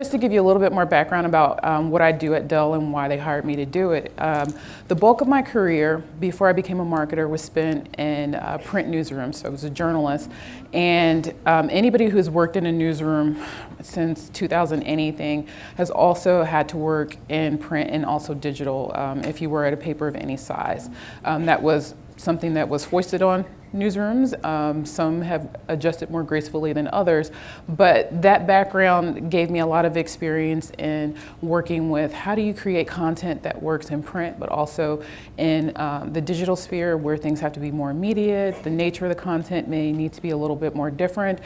Just to give you a little bit more background about what I do at Dell and why they hired me to do it. The bulk of my career before I became a marketer was spent in print newsrooms, so I was a journalist. And anybody who's worked in a newsroom since 2000 anything has also had to work in print and also digital if you were at a paper of any size. That was something that was foisted on newsrooms. Some have adjusted more gracefully than others, but that background gave me a lot of experience in working with how do you create content that works in print, but also in the digital sphere where things have to be more immediate. The nature of the content may need to be a little bit more different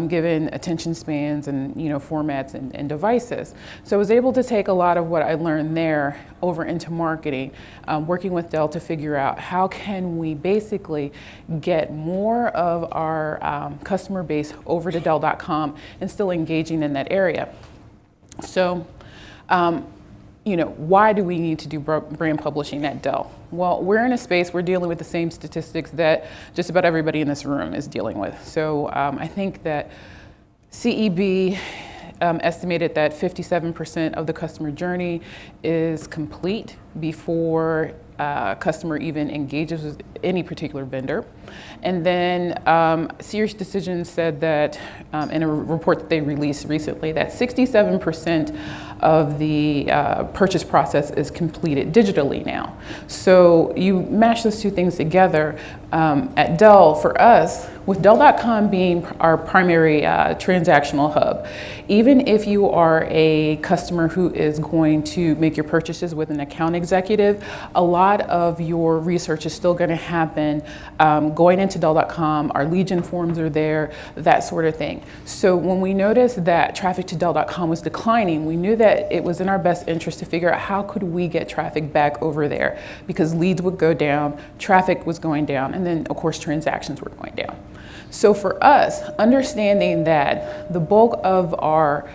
given attention spans and formats and devices. So I was able to take a lot of what I learned there over into marketing, working with Dell to figure out how can we basically get more of our customer base over to Dell.com and still engaging in that area. So, why do we need to do brand publishing at Dell? Well, we're in a space, we're dealing with the same statistics that just about everybody in this room is dealing with. So I think that CEB estimated that 57% of the customer journey is complete before customer even engages with any particular vendor. And then Serious Decisions said that in a report that they released recently that 67% of the purchase process is completed digitally now. So you mash those two things together. At Dell, for us, with Dell.com being our primary transactional hub, even if you are a customer who is going to make your purchases with an account executive, a lot of your research is still going to happen going into Dell.com. Our Legion forms are there, that sort of thing. So when we noticed that traffic to Dell.com was declining, we knew that it was in our best interest to figure out how could we get traffic back over there, because leads would go down, traffic was going down, and then of course transactions were going down. So for us, understanding that the bulk of our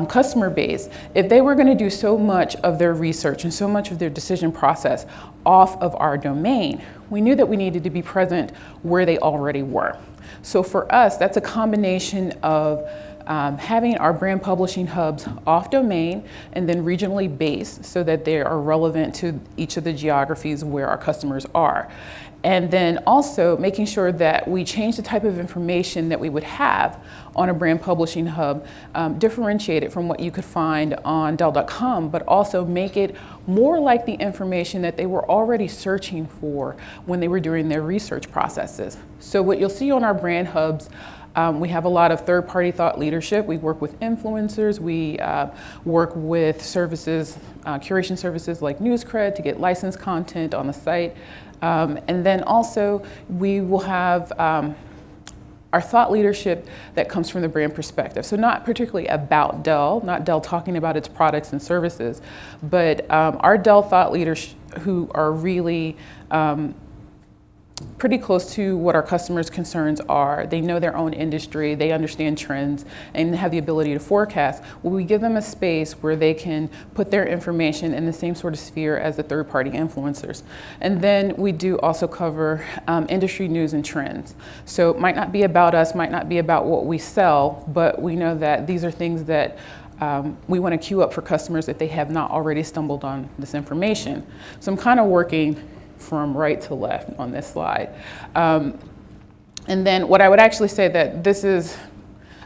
customer base, if they were going to do so much of their research and so much of their decision process off of our domain, we knew that we needed to be present where they already were. So for us, that's a combination of having our brand publishing hubs off domain and then regionally based so that they are relevant to each of the geographies where our customers are. And then also making sure that we change the type of information that we would have on a brand publishing hub, differentiate it from what you could find on Dell.com, but also make it more like the information that they were already searching for when they were doing their research processes. So what you'll see on our brand hubs, we have a lot of third-party thought leadership. We work with influencers. We work with services, curation services like NewsCred to get licensed content on the site. And then also we will have our thought leadership that comes from the brand perspective. So not particularly about Dell, not Dell talking about its products and services, but our Dell thought leaders who are really pretty close to what our customers' concerns are. They know their own industry, they understand trends, and have the ability to forecast. Well, we give them a space where they can put their information in the same sort of sphere as the third-party influencers. And then we do also cover industry news and trends. So it might not be about us, might not be about what we sell, but we know that these are things that we want to queue up for customers if they have not already stumbled on this information. So I'm kind of working from right to left on this slide. And then what I would actually say that this is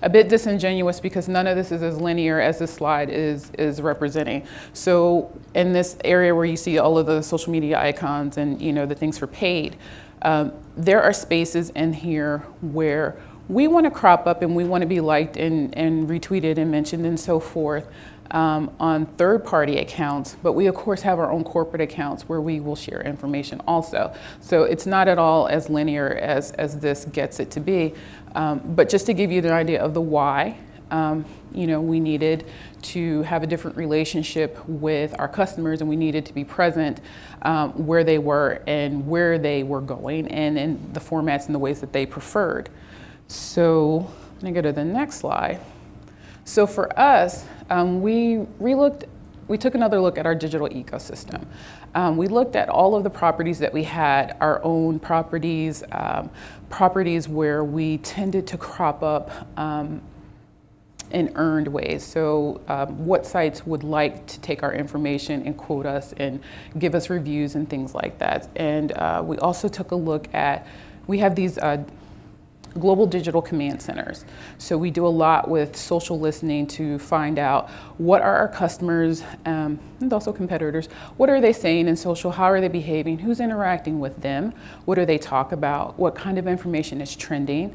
a bit disingenuous because none of this is as linear as this slide is representing. So in this area where you see all of the social media icons and the things for paid, there are spaces in here where we want to crop up and we want to be liked and retweeted and mentioned and so forth on third-party accounts, but we of course have our own corporate accounts where we will share information also. So it's not at all as linear as this gets it to be. But just to give you an idea of the why, we needed to have a different relationship with our customers, and we needed to be present where they were and where they were going and in the formats and the ways that they preferred. So I'm gonna go to the next slide. So for us, we took another look at our digital ecosystem. We looked at all of the properties that we had, our own properties, properties where we tended to crop up in earned ways. So what sites would like to take our information and quote us and give us reviews and things like that. And we also took a look at, we have these global digital command centers. So we do a lot with social listening to find out what are our customers and also competitors, what are they saying in social, how are they behaving, who's interacting with them, what do they talk about, what kind of information is trending.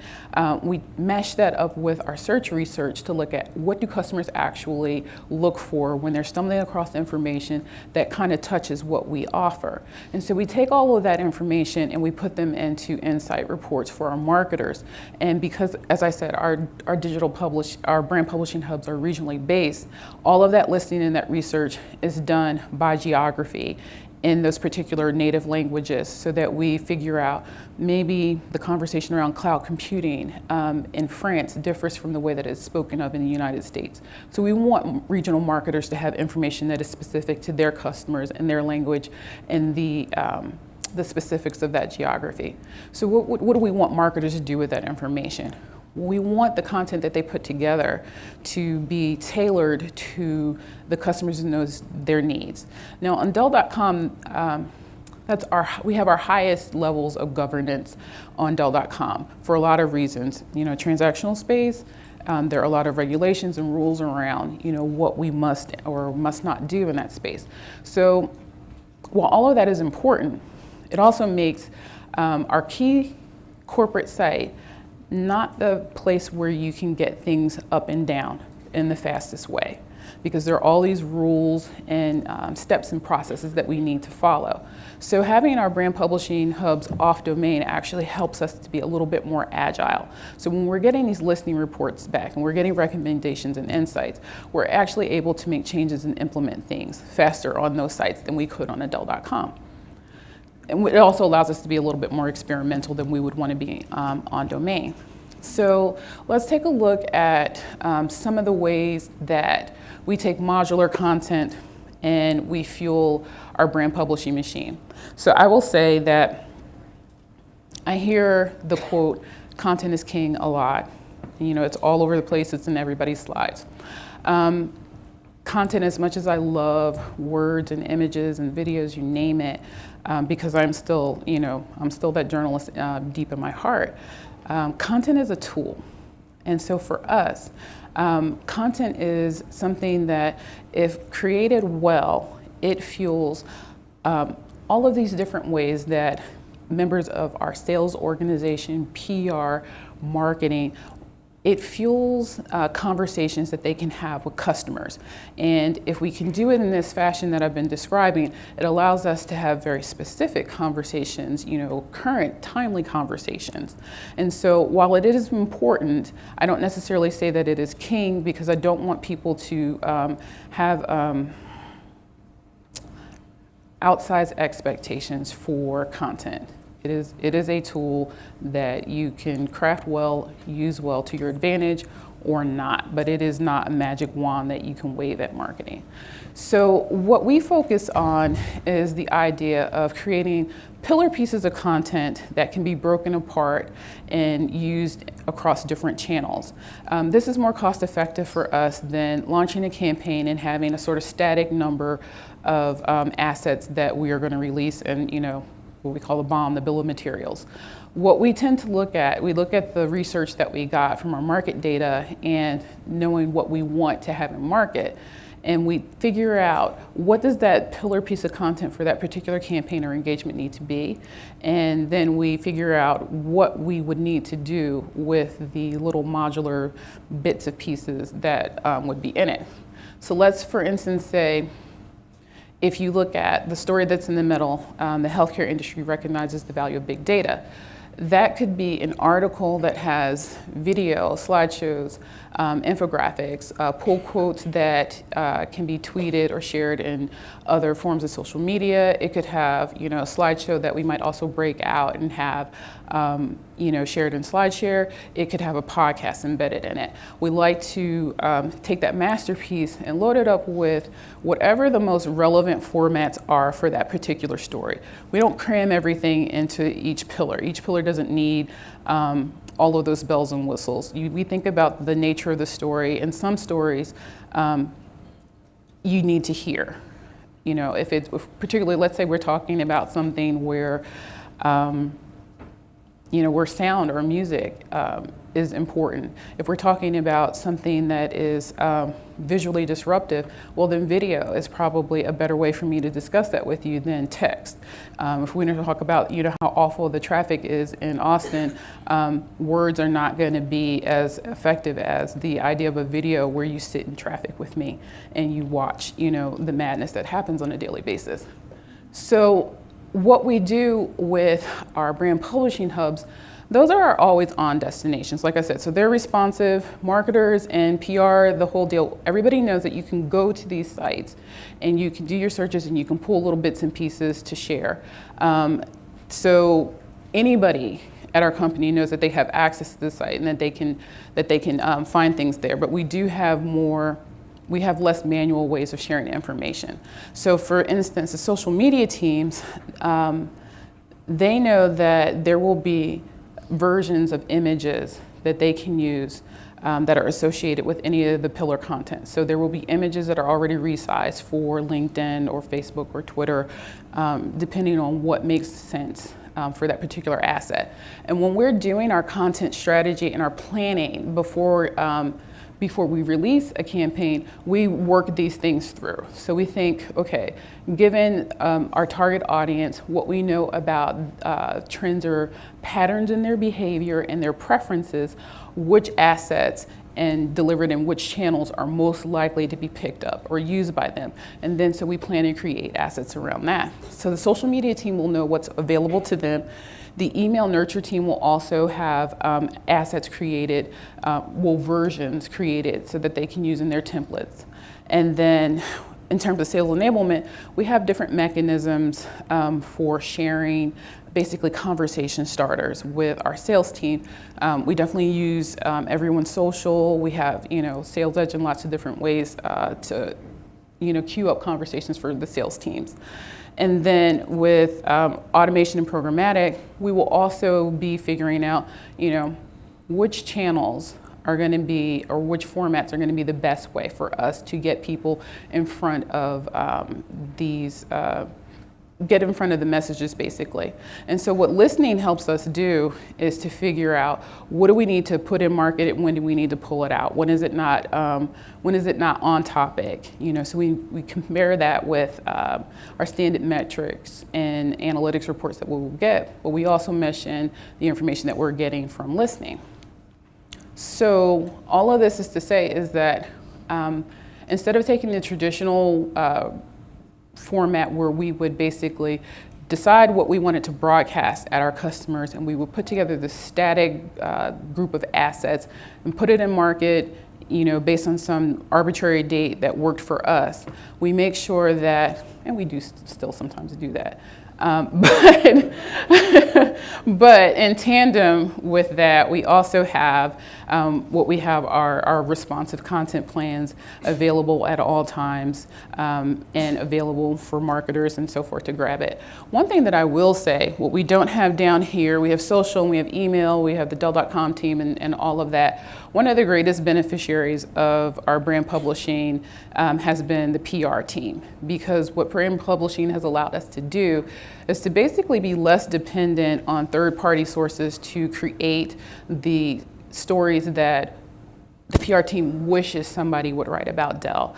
We mesh that up with our search research to look at what do customers actually look for when they're stumbling across information that kind of touches what we offer. And so we take all of that information and we put them into insight reports for our marketers. And because, as I said, our brand publishing hubs are regionally based, all of that listening and that research is done by geography in those particular native languages so that we figure out maybe the conversation around cloud computing in France differs from the way that it's spoken of in the United States. So we want regional marketers to have information that is specific to their customers and their language and the specifics of that geography. So what do we want marketers to do with that information? We want the content that they put together to be tailored to the customers and their needs. Now on Dell.com, we have our highest levels of governance on Dell.com for a lot of reasons. Transactional space, there are a lot of regulations and rules around what we must or must not do in that space. So while all of that is important, it also makes our key corporate site not the place where you can get things up and down in the fastest way, because there are all these rules and steps and processes that we need to follow. So having our brand publishing hubs off domain actually helps us to be a little bit more agile. So when we're getting these listening reports back and we're getting recommendations and insights, we're actually able to make changes and implement things faster on those sites than we could on Dell.com. And it also allows us to be a little bit more experimental than we would want to be on domain. So let's take a look at some of the ways that we take modular content and we fuel our brand publishing machine. So I will say that I hear the quote, "Content is king," a lot. It's all over the place, it's in everybody's slides. Content, as much as I love words and images and videos, you name it, because I'm still that journalist deep in my heart. Content is a tool. And so for us, content is something that if created well, it fuels all of these different ways that members of our sales organization, PR, marketing, it fuels conversations that they can have with customers. And if we can do it in this fashion that I've been describing, it allows us to have very specific conversations, current, timely conversations. And so while it is important, I don't necessarily say that it is king, because I don't want people to have outsized expectations for content. It is a tool that you can craft well, use well to your advantage or not, but it is not a magic wand that you can wave at marketing. So what we focus on is the idea of creating pillar pieces of content that can be broken apart and used across different channels. This is more cost effective for us than launching a campaign and having a sort of static number of assets that we are going to release and, what we call the BOM, the bill of materials. What we tend to look at, we look at the research that we got from our market data and knowing what we want to have in market, and we figure out what does that pillar piece of content for that particular campaign or engagement need to be, and then we figure out what we would need to do with the little modular bits of pieces that would be in it. So let's, for instance, say, if you look at the story that's in the middle, the healthcare industry recognizes the value of big data. That could be an article that has video, slideshows, infographics, pull quotes that can be tweeted or shared in other forms of social media. It could have, a slideshow that we might also break out and have, shared in SlideShare. It could have a podcast embedded in it. We like to take that masterpiece and load it up with whatever the most relevant formats are for that particular story. We don't cram everything into each pillar. Each pillar doesn't need all of those bells and whistles. We think about the nature of the story, and some stories you need to hear. You know, if particularly, let's say we're talking about something where, you know, where sound or music is important. If we're talking about something that is visually disruptive, well, then video is probably a better way for me to discuss that with you than text. If we want to talk about, you know, how awful the traffic is in Austin, words are not going to be as effective as the idea of a video where you sit in traffic with me and you watch, you know, the madness that happens on a daily basis. So what we do with our brand publishing hubs, those are our always on destinations, like I said. So they're responsive, marketers and PR, the whole deal. Everybody knows that you can go to these sites and you can do your searches and you can pull little bits and pieces to share. So anybody at our company knows that they have access to the site and that they can find things there. But we do have we have less manual ways of sharing information. So for instance, the social media teams, they know that there will be versions of images that they can use that are associated with any of the pillar content. So there will be images that are already resized for LinkedIn or Facebook or Twitter, depending on what makes sense for that particular asset. And when we're doing our content strategy and our planning before we release a campaign, we work these things through. So we think, okay, given our target audience, what we know about trends or patterns in their behavior and their preferences, which assets and delivered in which channels are most likely to be picked up or used by them. And then so we plan and create assets around that. So the social media team will know what's available to them. The email nurture team will also have assets created, versions created so that they can use in their templates. And then in terms of sales enablement, we have different mechanisms for sharing basically conversation starters with our sales team. We definitely use everyone's social. We have, you know, Sales Edge and lots of different ways to, you know, queue up conversations for the sales teams. And then with automation and programmatic, we will also be figuring out, you know, which channels are going to be, or which formats are going to be the best way for us to get people in front of get in front of the messages basically. And so what listening helps us do is to figure out what do we need to put in market and when do we need to pull it out? When is it not on topic? You know, so we compare that with our standard metrics and analytics reports that we will get, but we also mesh in the information that we're getting from listening. So all of this is to say is that instead of taking the traditional format where we would basically decide what we wanted to broadcast at our customers and we would put together the static group of assets and put it in market, you know, based on some arbitrary date that worked for us. We make sure that, and we do still sometimes do that, but in tandem with that, we also have our responsive content plans available at all times and available for marketers and so forth to grab it. One thing that I will say, what we don't have down here, we have social, we have email, we have the Dell.com team and all of that. One of the greatest beneficiaries of our brand publishing has been the PR team, because what brand publishing has allowed us to do is to basically be less dependent on third-party sources to create the stories that the PR team wishes somebody would write about Dell,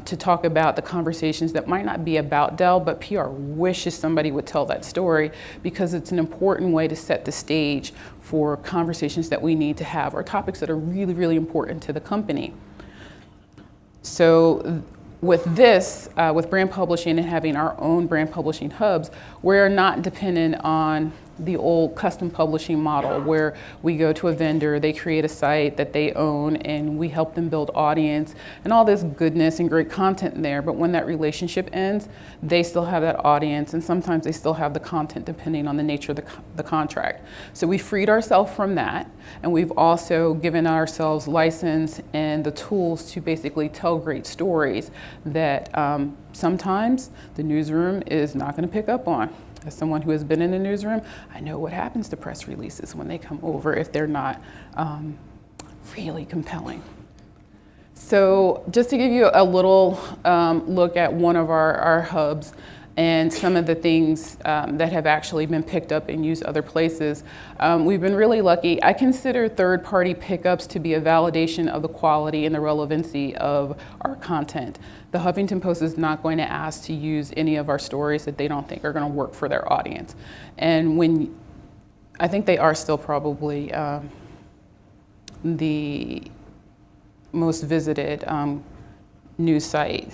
to talk about the conversations that might not be about Dell, but PR wishes somebody would tell that story because it's an important way to set the stage for conversations that we need to have or topics that are really, really important to the company. So with this, with brand publishing and having our own brand publishing hubs, we're not dependent on the old custom publishing model where we go to a vendor, they create a site that they own, and we help them build audience and all this goodness and great content in there. But when that relationship ends, they still have that audience, and sometimes they still have the content depending on the nature of the contract. So we freed ourselves from that, and we've also given ourselves license and the tools to basically tell great stories that sometimes the newsroom is not going to pick up on. As someone who has been in the newsroom, I know what happens to press releases when they come over if they're not really compelling. So just to give you a little look at one of our hubs and some of the things that have actually been picked up and used other places, we've been really lucky. I consider third-party pickups to be a validation of the quality and the relevancy of our content. The Huffington Post is not going to ask to use any of our stories that they don't think are going to work for their audience. And I think they are still probably the most visited news site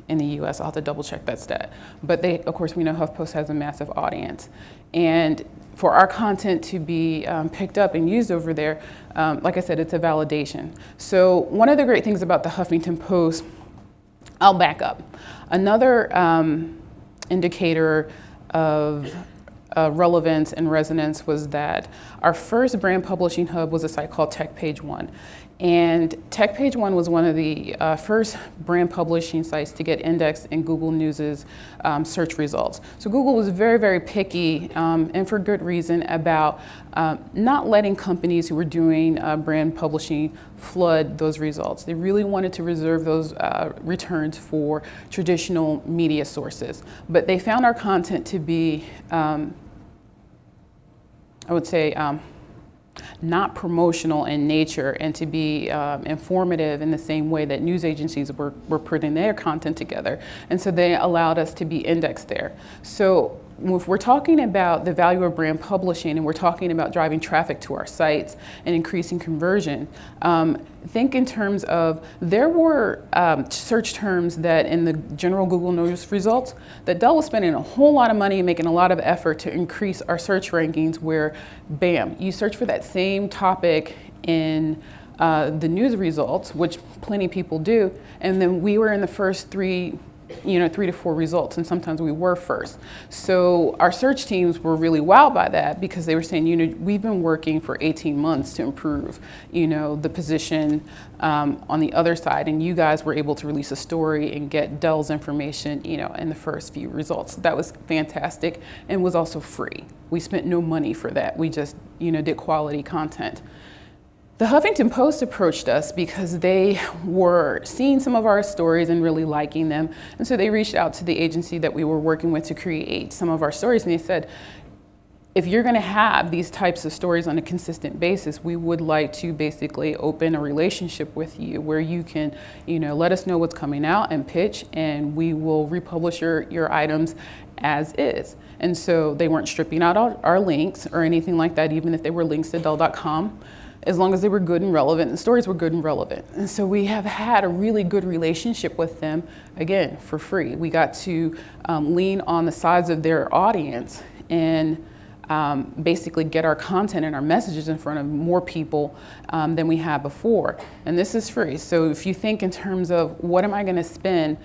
in the US. I'll have to double check that stat. But of course, we know HuffPost has a massive audience. And for our content to be picked up and used over there, like I said, it's a validation. So one of the great things about the Huffington Post, I'll back up. Another indicator of relevance and resonance was that our first brand publishing hub was a site called TechPage One. And TechPage One was one of the first brand publishing sites to get indexed in Google News's search results. So Google was very, very picky, and for good reason, about not letting companies who were doing brand publishing flood those results. They really wanted to reserve those returns for traditional media sources. But they found our content to be, I would say, not promotional in nature and to be informative in the same way that news agencies were putting their content together. And so they allowed us to be indexed there. So if we're talking about the value of brand publishing and we're talking about driving traffic to our sites and increasing conversion, think in terms of there were search terms that in the general Google News results that Dell was spending a whole lot of money and making a lot of effort to increase our search rankings where, bam, you search for that same topic in the news results, which plenty of people do, and then we were in the first 3 to 4 results, and sometimes we were first. So our search teams were really wowed by that because they were saying, we've been working for 18 months to improve, the position on the other side, and you guys were able to release a story and get Dell's information, in the first few results. That was fantastic and was also free. We spent no money for that. We just, did quality content. The Huffington Post approached us because they were seeing some of our stories and really liking them. And so they reached out to the agency that we were working with to create some of our stories. And they said, if you're going to have these types of stories on a consistent basis, we would like to basically open a relationship with you where you can, let us know what's coming out and pitch, and we will republish your items as is. And so they weren't stripping out our links or anything like that, even if they were links to Dell.com. As long as they were good and relevant, and the stories were good and relevant. And so we have had a really good relationship with them, again, for free. We got to lean on the sides of their audience and basically get our content and our messages in front of more people than we had before. And this is free. So if you think in terms of what am I gonna spend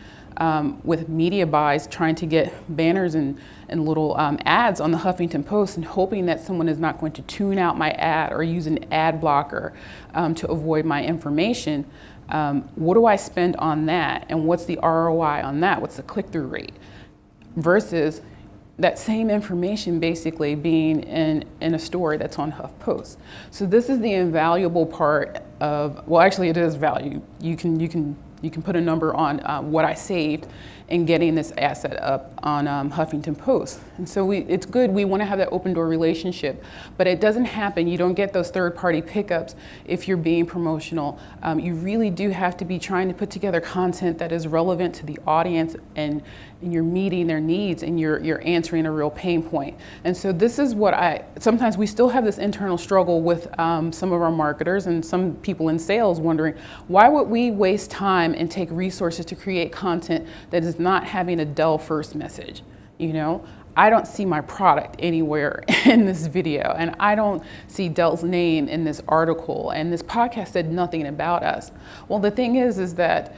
with media buys, trying to get banners and little ads on the Huffington Post and hoping that someone is not going to tune out my ad or use an ad blocker to avoid my information, what do I spend on that? And what's the ROI on that? What's the click-through rate? Versus that same information basically being in a story that's on HuffPost. So this is the invaluable part of, well, actually it is value. You can put a number on what I saved in getting this asset up on Huffington Post. And so it's good, we wanna have that open door relationship, but it doesn't happen, you don't get those third-party pickups if you're being promotional. You really do have to be trying to put together content that is relevant to the audience and you're meeting their needs and you're answering a real pain point. And so this is what sometimes we still have this internal struggle with some of our marketers and some people in sales wondering, why would we waste time and take resources to create content that is not having a Dell first message? I don't see my product anywhere in this video, and I don't see Dell's name in this article, and this podcast said nothing about us. Well, the thing is that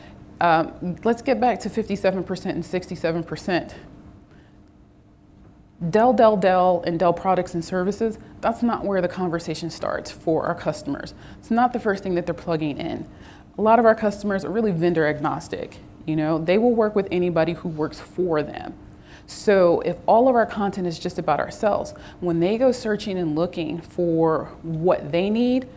let's get back to 57% and 67%. Dell, and Dell products and services, that's not where the conversation starts for our customers. It's not the first thing that they're plugging in. A lot of our customers are really vendor agnostic. They will work with anybody who works for them. So if all of our content is just about ourselves, when they go searching and looking for what they need,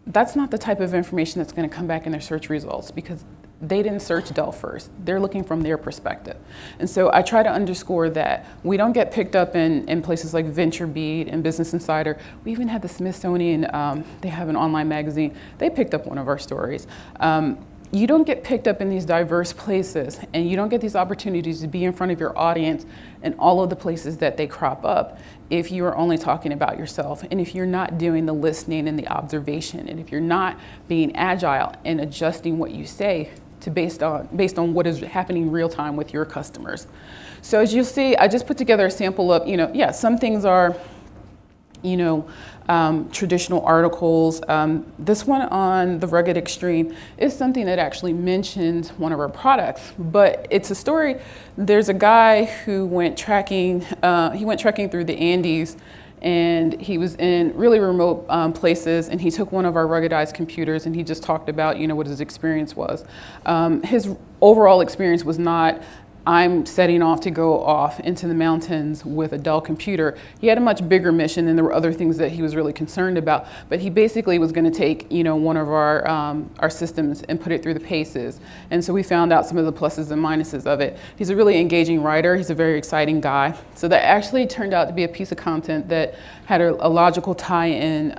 that's not the type of information that's going to come back in their search results, because they didn't search Dell first. They're looking from their perspective. And so I try to underscore that we don't get picked up in places like VentureBeat and Business Insider. We even had the Smithsonian, they have an online magazine. They picked up one of our stories. You don't get picked up in these diverse places, and you don't get these opportunities to be in front of your audience in all of the places that they crop up if you are only talking about yourself, and if you're not doing the listening and the observation, and if you're not being agile and adjusting what you say to based on what is happening real time with your customers. So as you'll see, I just put together a sample of, some things are, traditional articles. This one on the rugged extreme is something that actually mentions one of our products, but it's a story. There's a guy who went trekking through the Andes, and he was in really remote places, and he took one of our ruggedized computers, and he just talked about, what his experience was. His overall experience was not, I'm setting off to go off into the mountains with a Dell computer. He had a much bigger mission, and there were other things that he was really concerned about. But he basically was going to take, one of our systems and put it through the paces. And so we found out some of the pluses and minuses of it. He's a really engaging writer. He's a very exciting guy. So that actually turned out to be a piece of content that had a logical tie-in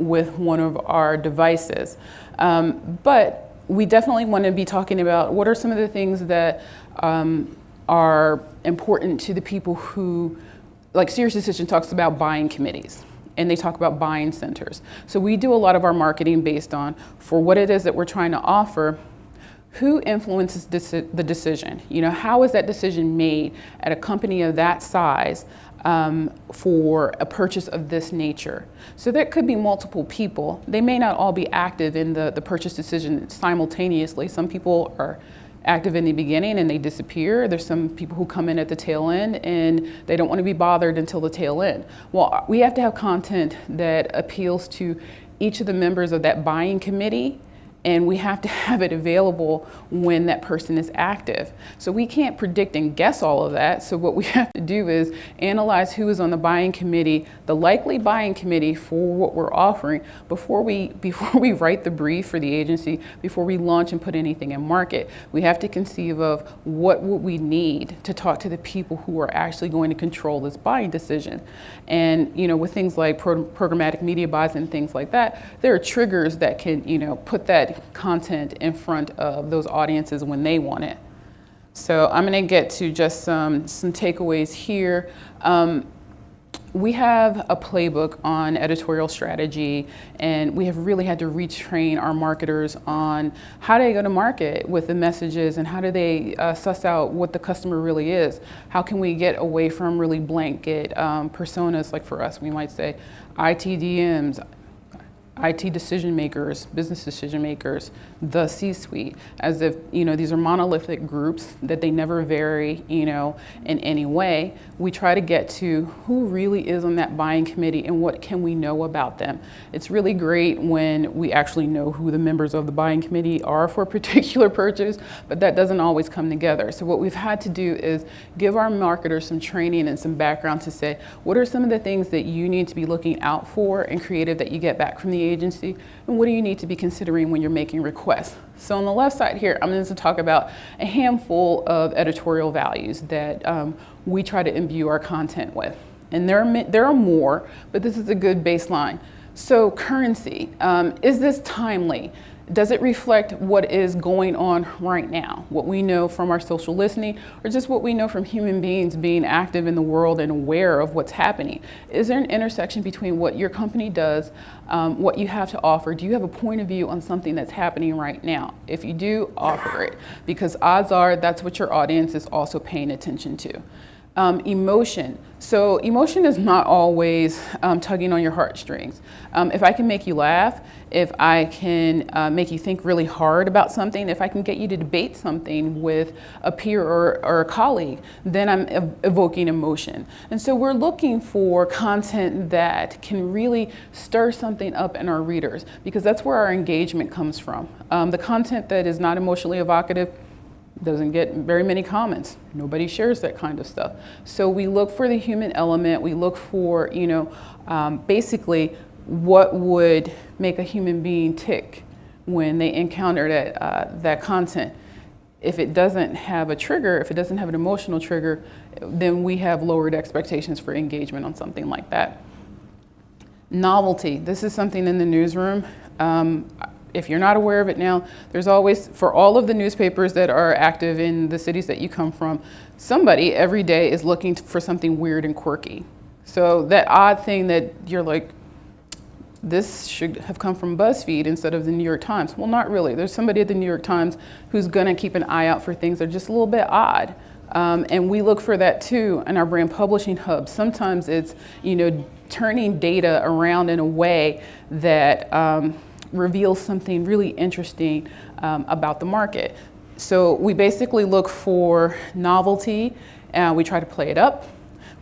with one of our devices. But we definitely want to be talking about what are some of the things that are important to the people who, like Serious Decision talks about buying committees, and they talk about buying centers. So we do a lot of our marketing based on, for what it is that we're trying to offer, who influences the decision? How is that decision made at a company of that size for a purchase of this nature? So there could be multiple people. They may not all be active in the purchase decision simultaneously. Some people are active in the beginning and they disappear. There's some people who come in at the tail end and they don't want to be bothered until the tail end. Well, we have to have content that appeals to each of the members of that buying committee, and we have to have it available when that person is active. So we can't predict and guess all of that. So what we have to do is analyze who is on the buying committee, the likely buying committee for what we're offering, before we write the brief for the agency, before we launch and put anything in market. We have to conceive of what would we need to talk to the people who are actually going to control this buying decision. And with things like programmatic media buys and things like that, there are triggers that can put that content in front of those audiences when they want it. So I'm going to get to just some takeaways here. We have a playbook on editorial strategy, and we have really had to retrain our marketers on how do they go to market with the messages, and how do they suss out what the customer really is. How can we get away from really blanket personas, like for us, we might say ITDMs, IT decision makers, business decision makers, the C-suite, as if these are monolithic groups that they never vary in any way. We try to get to who really is on that buying committee and what can we know about them. It's really great when we actually know who the members of the buying committee are for a particular purchase, but that doesn't always come together. So what we've had to do is give our marketers some training and some background to say, what are some of the things that you need to be looking out for and creative that you get back from the agency, and what do you need to be considering when you're making requests? So on the left side here, I'm going to talk about a handful of editorial values that we try to imbue our content with. And there are more, but this is a good baseline. So currency, is this timely? Does it reflect what is going on right now? What we know from our social listening, or just what we know from human beings being active in the world and aware of what's happening? Is there an intersection between what your company does, what you have to offer? Do you have a point of view on something that's happening right now? If you do, offer it, because odds are that's what your audience is also paying attention to. Emotion. So emotion is not always tugging on your heartstrings. If I can make you laugh, if I can make you think really hard about something, if I can get you to debate something with a peer or a colleague, then I'm evoking emotion. And so we're looking for content that can really stir something up in our readers, because that's where our engagement comes from. The content that is not emotionally evocative, Doesn't get very many comments. Nobody shares that kind of stuff. So we look for the human element. We look for, basically what would make a human being tick when they encounter that content. If it doesn't have a trigger, if it doesn't have an emotional trigger, then we have lowered expectations for engagement on something like that. Novelty. This is something in the newsroom. If you're not aware of it now, there's always, for all of the newspapers that are active in the cities that you come from, somebody every day is looking for something weird and quirky. So that odd thing that you're like, this should have come from BuzzFeed instead of the New York Times. Well, not really. There's somebody at the New York Times who's gonna keep an eye out for things that are just a little bit odd. And we look for that too in our brand publishing hub. Sometimes it's, turning data around in a way that reveals something really interesting about the market. So we basically look for novelty, and we try to play it up.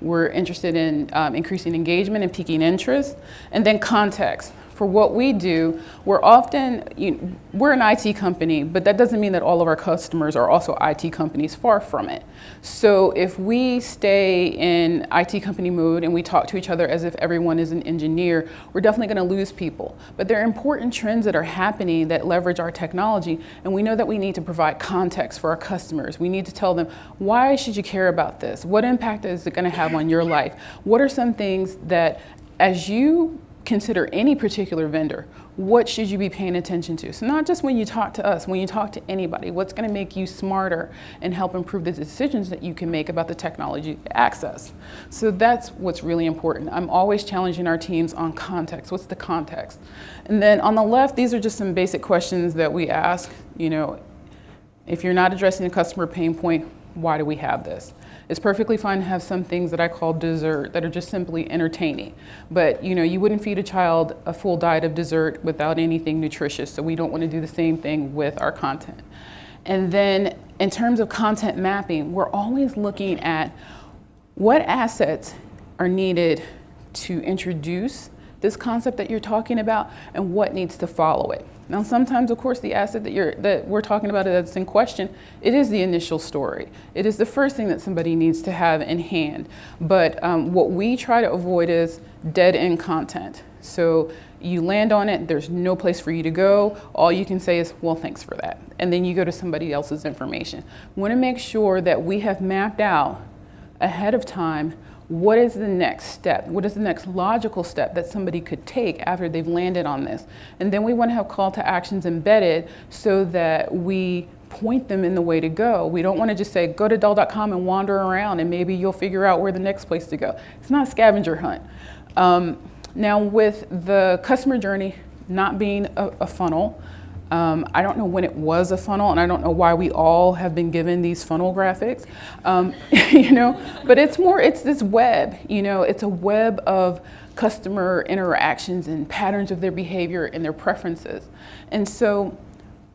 We're interested in increasing engagement and piquing interest, and then context. For what we do, we're often, we're an IT company, but that doesn't mean that all of our customers are also IT companies, far from it. So if we stay in IT company mode and we talk to each other as if everyone is an engineer, we're definitely gonna lose people. But there are important trends that are happening that leverage our technology, and we know that we need to provide context for our customers. We need to tell them, why should you care about this? What impact is it gonna have on your life? What are some things that, as you consider any particular vendor, what should you be paying attention to? So not just when you talk to us, when you talk to anybody, what's gonna make you smarter and help improve the decisions that you can make about the technology access. So that's what's really important. I'm always challenging our teams on context. What's the context? And then on the left, these are just some basic questions that we ask. If you're not addressing a customer pain point, why do we have this? It's perfectly fine to have some things that I call dessert that are just simply entertaining. But you wouldn't feed a child a full diet of dessert without anything nutritious, so we don't want to do the same thing with our content. And then in terms of content mapping, we're always looking at what assets are needed to introduce this concept that you're talking about and what needs to follow it. Now, sometimes, of course, the asset that we're talking about that's in question, it is the initial story. It is the first thing that somebody needs to have in hand. But what we try to avoid is dead-end content. So you land on it, there's no place for you to go. All you can say is, well, thanks for that. And then you go to somebody else's information. We want to make sure that we have mapped out ahead of time what is the next step? What is the next logical step that somebody could take after they've landed on this? And then we want to have call to actions embedded so that we point them in the way to go. We don't want to just say, go to Dell.com and wander around and maybe you'll figure out where the next place to go. It's not a scavenger hunt. Now with the customer journey not being a funnel, I don't know when it was a funnel, and I don't know why we all have been given these funnel graphics, but it's this web, it's a web of customer interactions and patterns of their behavior and their preferences. And so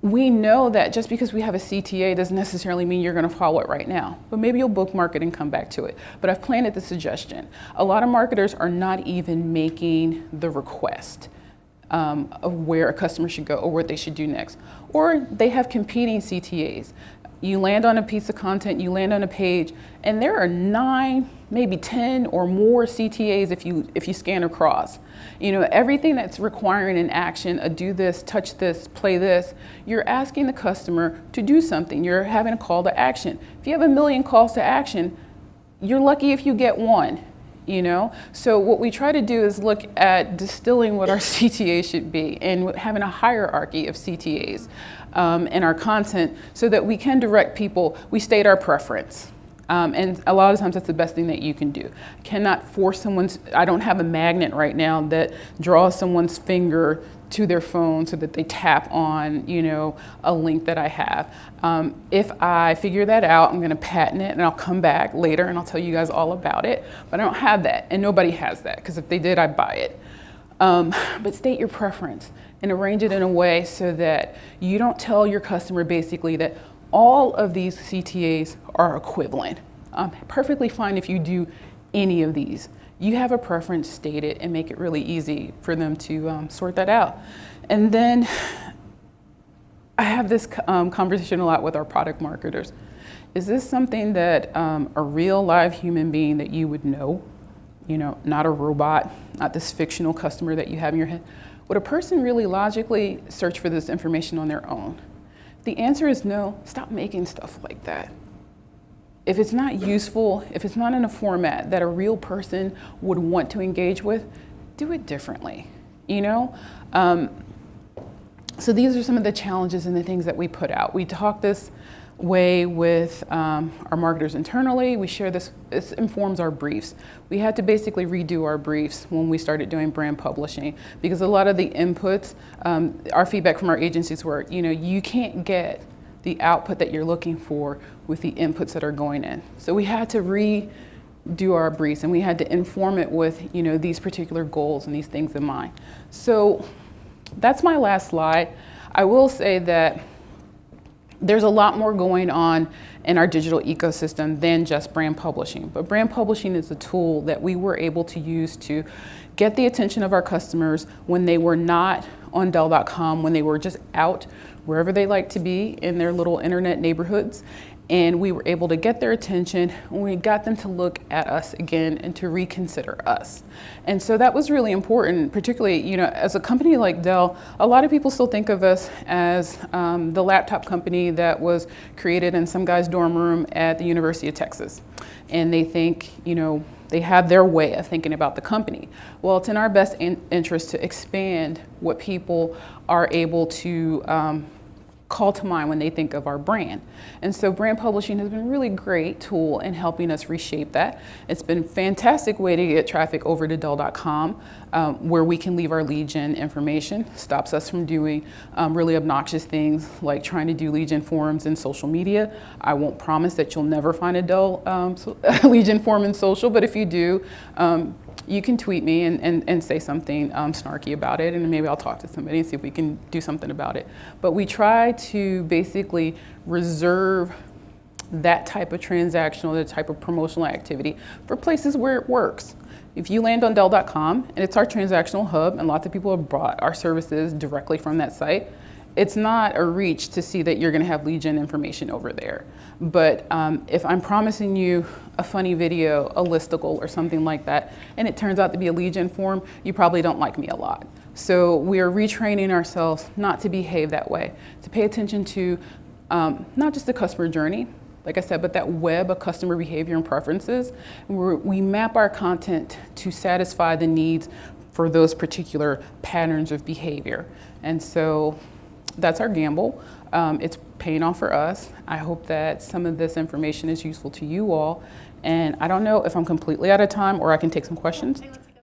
we know that just because we have a CTA doesn't necessarily mean you're going to follow it right now, but maybe you'll bookmark it and come back to it. But I've planted the suggestion. A lot of marketers are not even making the request of where a customer should go or what they should do next. Or they have competing CTAs. You land on a piece of content, you land on a page, and there are 9, maybe 10 or more CTAs if you scan across. Everything that's requiring an action, a do this, touch this, play this, you're asking the customer to do something. You're having a call to action. If you have 1 million calls to action, you're lucky if you get one. So what we try to do is look at distilling what our CTA should be and having a hierarchy of CTAs in our content so that we can direct people. We state our preference. And a lot of times that's the best thing that you can do. Cannot force I don't have a magnet right now that draws someone's finger to their phone so that they tap on, a link that I have. If I figure that out, I'm gonna patent it and I'll come back later and I'll tell you guys all about it. But I don't have that, and nobody has that, because if they did, I'd buy it. But state your preference and arrange it in a way so that you don't tell your customer basically that all of these CTAs are equivalent. Perfectly fine if you do any of these. You have a preference, state it, and make it really easy for them to sort that out. And then I have this conversation a lot with our product marketers. Is this something that a real live human being that you would know, not a robot, not this fictional customer that you have in your head? Would a person really logically search for this information on their own? The answer is no. Stop making stuff like that. If it's not useful, if it's not in a format that a real person would want to engage with, do it differently, So these are some of the challenges and the things that we put out. We talk this way with our marketers internally. We share this informs our briefs. We had to basically redo our briefs when we started doing brand publishing, because a lot of the inputs, our feedback from our agencies were, you can't get the output that you're looking for with the inputs that are going in. So we had to redo our briefs, and we had to inform it with, these particular goals and these things in mind. So that's my last slide. I will say that there's a lot more going on in our digital ecosystem than just brand publishing. But brand publishing is a tool that we were able to use to get the attention of our customers when they were not on Dell.com, when they were just out wherever they like to be in their little internet neighborhoods. And we were able to get their attention, and we got them to look at us again and to reconsider us. And so that was really important, particularly, as a company like Dell, a lot of people still think of us as the laptop company that was created in some guy's dorm room at the University of Texas. And they think, they have their way of thinking about the company. Well, it's in our best interest to expand what people are able to call to mind when they think of our brand. And so brand publishing has been a really great tool in helping us reshape that. It's been a fantastic way to get traffic over to Dell.com, where we can leave our lead gen information. Stops us from doing really obnoxious things like trying to do lead gen forums in social media. I won't promise that you'll never find a Dell lead gen forum in social, but if you do, you can tweet me and say something snarky about it, and maybe I'll talk to somebody and see if we can do something about it. But we try to basically reserve that type of transactional, that type of promotional activity for places where it works. If you land on Dell.com, and it's our transactional hub, and lots of people have bought our services directly from that site, it's not a reach to see that you're going to have lead gen information over there. But if I'm promising you a funny video, a listicle, or something like that, and it turns out to be a lead gen form, you probably don't like me a lot. So we are retraining ourselves not to behave that way, to pay attention to not just the customer journey, like I said, but that web of customer behavior and preferences. We map our content to satisfy the needs for those particular patterns of behavior. And so that's our gamble. It's paying off for us. I hope that some of this information is useful to you all. And I don't know if I'm completely out of time or I can take some questions.